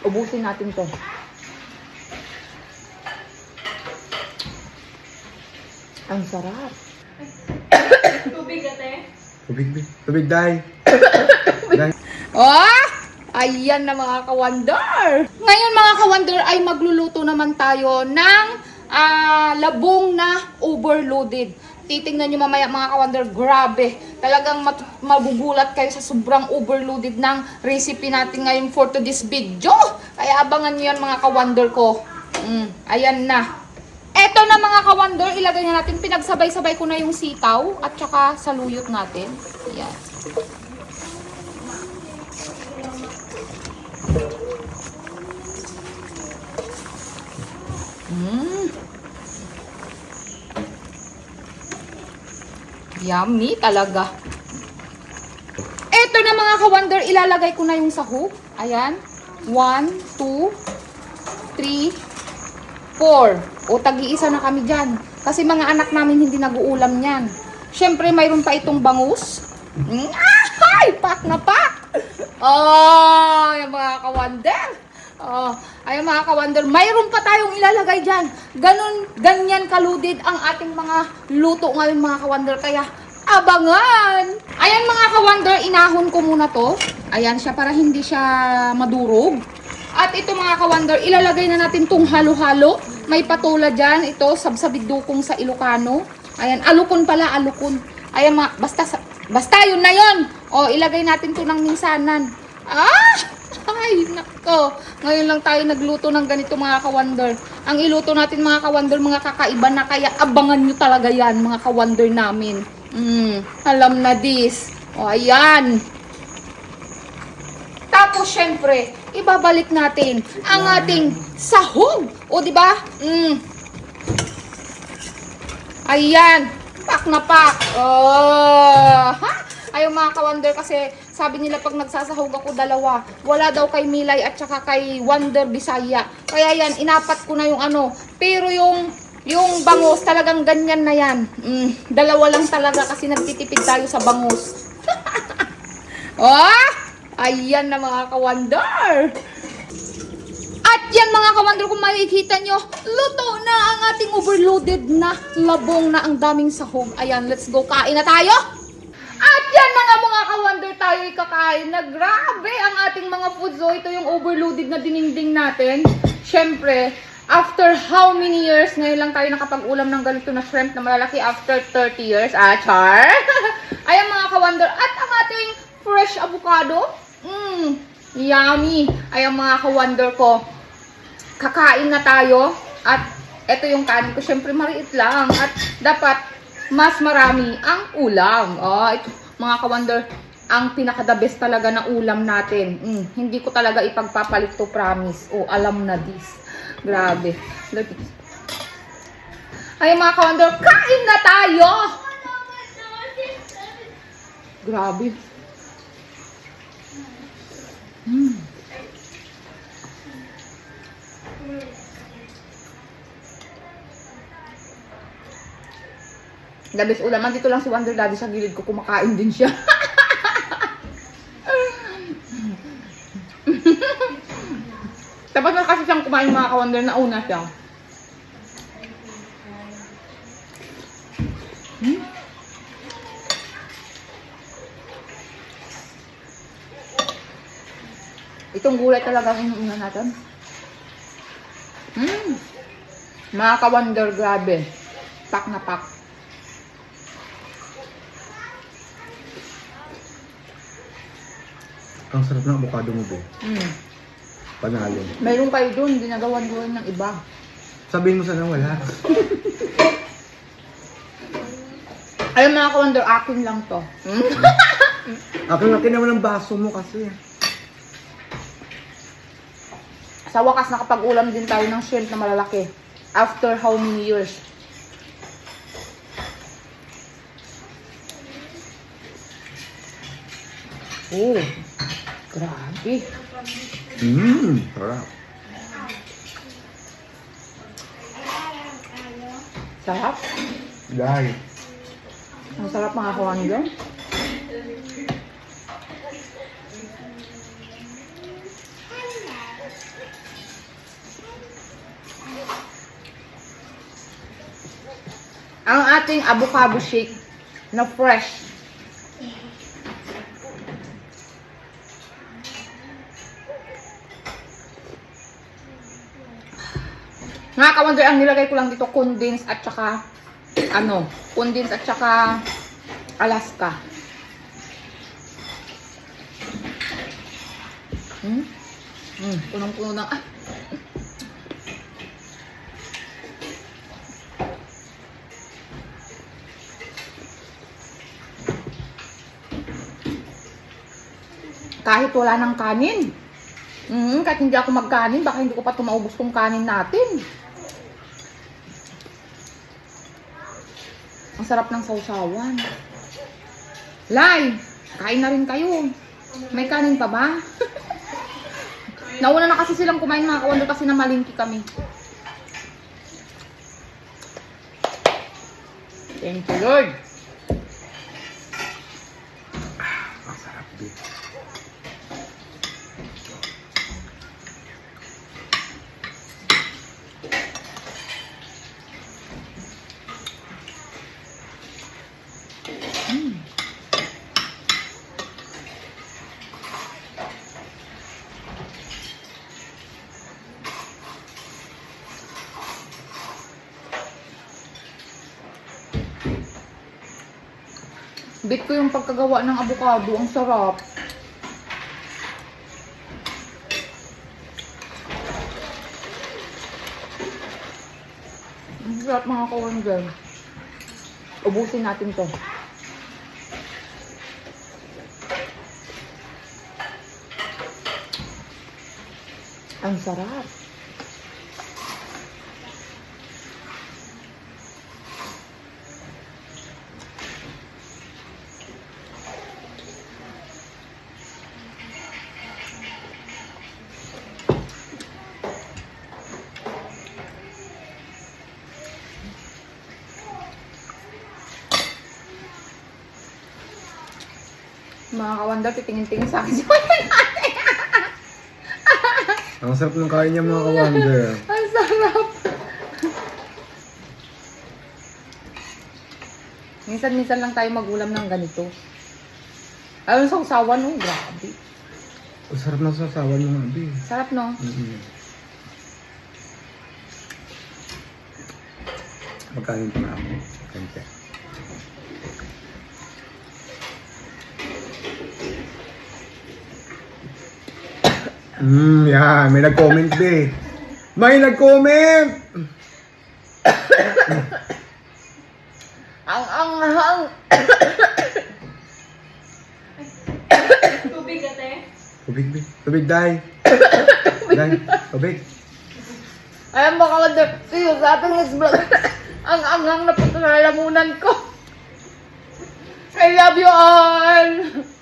Ubusin natin to. Ang sarap. Tubig ate. Tubig, day. Oh! Ayan na mga ka-wonder. Ngayon mga ka-wonder ay magluluto naman tayo ng labong na overloaded. Titingnan nyo mamaya mga ka-wonder, grabe. Talagang magugulat kayo sa sobrang overloaded ng recipe natin ngayon for today's video. Kaya abangan nyo yan mga ka-wonder ko. Ayan na. Eto na mga ka-wonder, ilagay na natin. Pinagsabay-sabay ko na yung sitaw at saka saluyot natin. Ayan. Yummy talaga. Eto na mga ka-wonder, ilalagay ko na yung sahog. Ayan. 1, 2, 3, 4. O, tag-iisa na kami dyan. Kasi mga anak namin hindi nag-uulam yan. Siyempre, mayroon pa itong bangus. Ay! Pak na pak! Oh, yung mga ka-wonder. Oh, ayun mga ka-wonder, mayroon pa tayong ilalagay dyan. Ganyan kaludid ang ating mga luto ngayon mga ka-wonder. Kaya, abangan! Ayan mga ka-wonder, inahon ko muna to. Ayan siya para hindi siya madurog. At ito mga ka-wonder, ilalagay na natin tong halo-halo. May patola dyan. Ito, sabsabid dukong sa Ilocano. Ayan, alukon pala, alukon. Ayan mga, basta yun na yun. O, ilagay natin to ng minsanan. Ay, nako. Ngayon lang tayo nagluto ng ganito mga ka-wonder. Ang iluto natin mga ka-wonder, mga kakaiba na, kaya abangan nyo talaga yan mga ka-wonder namin. Alam na this. O, ayan. Tapos, syempre, ibabalik natin ang ating sahog. O, diba? Ayan. Pak na pak. Ayaw mga ka-wonder kasi sabi nila pag nagsasahog ako dalawa, wala daw kay Milay at saka kay Wonder Bisaya. Kaya yan, inapat ko na yung ano. Pero yung bangus talagang ganyan na yan. Dalawa lang talaga kasi nagtitipid tayo sa bangus. Ayan na mga ka-wonder. At yan mga ka-wonder, kung makikita nyo, luto na ang ating overloaded na labong na ang daming sahog. Ayan, let's go, kain na tayo. At yan mga ka-wonder, tayo ikakain na. Grabe ang ating mga foods. So ito yung overloaded na dininding natin. Syempre, after how many years, ngayon lang tayo nakapag-ulam ng ganito na shrimp na malalaki after 30 years. Char! Ayan mga ka-wonder. At ang ating fresh avocado. Yummy! Ayan mga ka-wonder ko. Kakain na tayo. At ito yung kanin ko. Syempre, maliit lang. At dapat mas marami ang ulam. Ito, mga ka-wonder, ang pinaka-the best talaga na ulam natin. Hindi ko talaga ipagpapalit to, promise. Alam na this. Grabe. Ay, mga ka-wonder, kain na tayo! Grabe. Labis ulaman, dito lang si Wonder Daddy sa gilid ko, kumakain din siya. Tapos na kasi siyang kumain mga ka-wonder, nauna siya. Itong gulay talaga ang inuuna natin. Mga ka-wonder, grabe. Pak na pak. Ang sarap ng avocado mo, be. Panalo. Mayroon kayo doon, ginagawan-gawan ng iba. Sabihin mo sana wala. Ayun mga ka-wonder, akin lang to. Akin naman ang baso mo kasi. Sa wakas, nakapag-ulam din tayo ng shrimp na malalaki. After how many years? Grabe. Sarap. Sarap. Dahil. Ang sarap mga ka-wonder. ating avocado shake na fresh. Mga ka-wonder, ang nilagay ko lang dito, condensed at saka, condensed at saka Alaska. Punong-puno ng, kahit wala ng kanin. Kahit hindi ako magkanin, baka hindi ko pa tumaubos tong kanin natin. Ang sarap ng sausawan. Lai, kain na rin kayo. May kanin pa ba? Nauna na kasi silang kumain mga ka-wonder kasi namalingki kami. Thank you, Lord. Ang sarap din. Bet ko yung pagkagawa ng avocado. Ang sarap. Ang sarap mga ka-wonder. Ubusin natin to. Ang sarap. Mga ka-wonder, titingin-tingin sa akin si Ang sarap ng kain niya mga ka-wonder. Ang sarap. Minsan-minsan lang tayo magulam ng ganito. Ayun sa usawan, oh, grabe. Ang sarap ng sasawan ng abi. Sarap, no? Magkanin pa na ako. Kante. Yan. May nag-comment be. May nag-comment! Ang Tubig ate. Tubig be. Tubig, day. Day. Tubig. Ayan mga ka-wonder, siyo sa ating next vlog. Ang anghang na pagkakalamunan ko. I love you all!